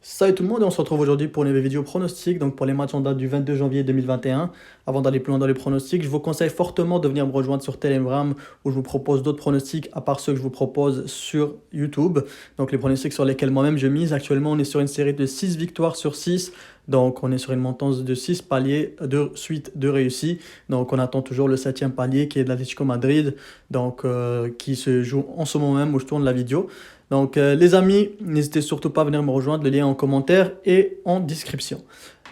Salut tout le monde et on se retrouve aujourd'hui pour une nouvelle vidéo pronostic, donc pour les matchs en date du 22 janvier 2021. Avant d'aller plus loin dans les pronostics, je vous conseille fortement de venir me rejoindre sur Telegram où je vous propose d'autres pronostics à part ceux que je vous propose sur YouTube. Donc les pronostics sur lesquels moi-même je mise. Actuellement on est sur une série de 6 victoires sur 6. Donc on est sur une montance de 6 paliers de suite de réussis. Donc on attend toujours le 7e palier qui est de l'Atlético Madrid, donc qui se joue en ce moment même où je tourne la vidéo. Donc les amis, n'hésitez surtout pas à venir me rejoindre, le lien est en commentaire et en description.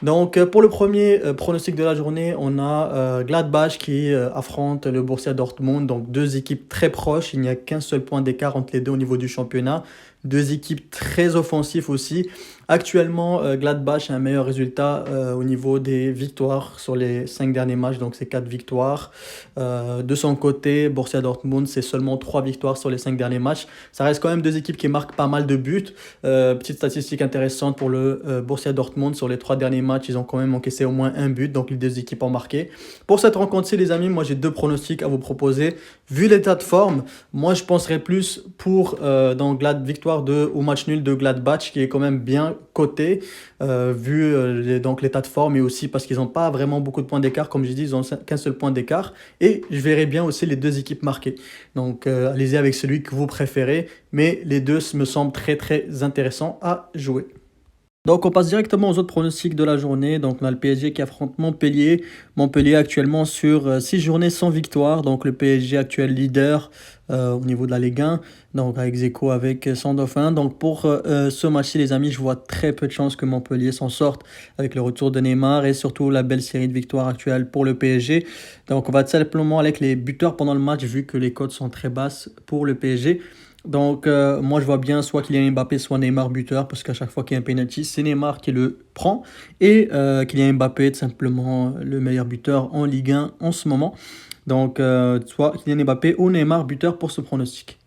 Donc pour le premier pronostic de la journée, on a Gladbach qui affronte le Borussia Dortmund. Donc deux équipes très proches, il n'y a qu'un seul point d'écart entre les deux au niveau du championnat. Deux équipes très offensives aussi. Actuellement, Gladbach a un meilleur résultat au niveau des victoires sur les 5 derniers matchs, donc c'est 4 victoires. De son côté, Borussia Dortmund, c'est seulement 3 victoires sur les 5 derniers matchs. Ça reste quand même deux équipes qui marquent pas mal de buts. Petite statistique intéressante pour le Borussia Dortmund, sur les 3 derniers matchs, ils ont quand même encaissé au moins un but, donc les deux équipes ont marqué. Pour cette rencontre-ci, les amis, moi j'ai deux pronostics à vous proposer. Vu l'état de forme, moi je penserais plus pour victoire au match nul de Gladbach, qui est quand même bien coté, vu donc l'état de forme, et aussi parce qu'ils n'ont pas vraiment beaucoup de points d'écart. Comme je dis, ils n'ont qu'un seul point d'écart, et je verrai bien aussi les deux équipes marquées. Donc allez-y avec celui que vous préférez, mais les deux me semblent très très intéressants à jouer. Donc on passe directement aux autres pronostics de la journée. Donc on a le PSG qui affronte Montpellier. Montpellier actuellement sur 6 journées sans victoire. Donc le PSG actuel leader au niveau de la Ligue 1. Donc avec ex-aequo avec son dauphin. Donc pour ce match-ci, les amis, je vois très peu de chances que Montpellier s'en sorte avec le retour de Neymar et surtout la belle série de victoires actuelle pour le PSG. Donc on va simplement avec les buteurs pendant le match, vu que les cotes sont très basses pour le PSG. Donc moi je vois bien soit Kylian Mbappé, soit Neymar buteur, parce qu'à chaque fois qu'il y a un penalty, c'est Neymar qui le prend, et Kylian Mbappé est simplement le meilleur buteur en Ligue 1 en ce moment. Donc soit Kylian Mbappé ou Neymar buteur pour ce pronostic.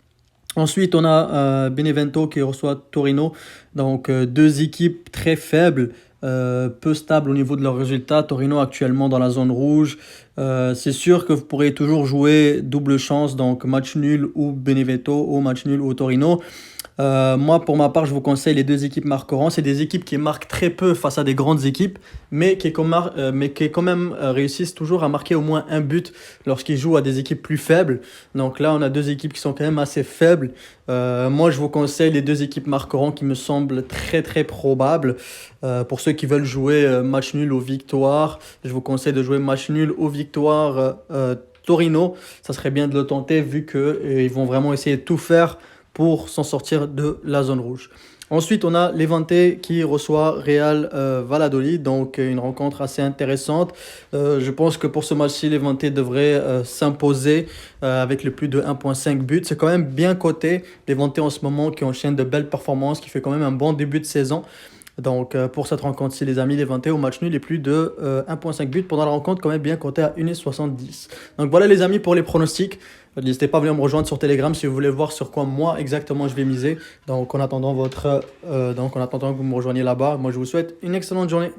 Ensuite, on a Benevento qui reçoit Torino. Donc, deux équipes très faibles, peu stables au niveau de leurs résultats. Torino actuellement dans la zone rouge. C'est sûr que vous pourrez toujours jouer double chance, donc match nul ou Benevento, ou match nul ou Torino. Moi, pour ma part, je vous conseille les deux équipes marqueront. C'est des équipes qui marquent très peu face à des grandes équipes, mais qui quand même réussissent toujours à marquer au moins un but lorsqu'ils jouent à des équipes plus faibles. Donc là, on a deux équipes qui sont quand même assez faibles. Moi, je vous conseille les deux équipes marqueront qui me semblent très très probables. Pour ceux qui veulent jouer match nul ou victoire, je vous conseille de jouer match nul ou victoire Torino. Ça serait bien de le tenter, vu qu'ils vont vraiment essayer de tout faire pour s'en sortir de la zone rouge. Ensuite, on a Levante qui reçoit Real Valladolid, donc une rencontre assez intéressante. Je pense que pour ce match-ci, Levante devrait s'imposer avec le plus de 1,5 but. C'est quand même bien coté. Levante en ce moment qui enchaîne de belles performances, qui fait quand même un bon début de saison. Donc pour cette rencontre-ci, les amis, Levante au match nul et plus de 1,5 but pendant la rencontre, quand même bien coté à 1,70. Donc voilà les amis pour les pronostics. N'hésitez pas à venir me rejoindre sur Telegram si vous voulez voir sur quoi moi exactement je vais miser. Donc en attendant que vous me rejoigniez là-bas, moi je vous souhaite une excellente journée.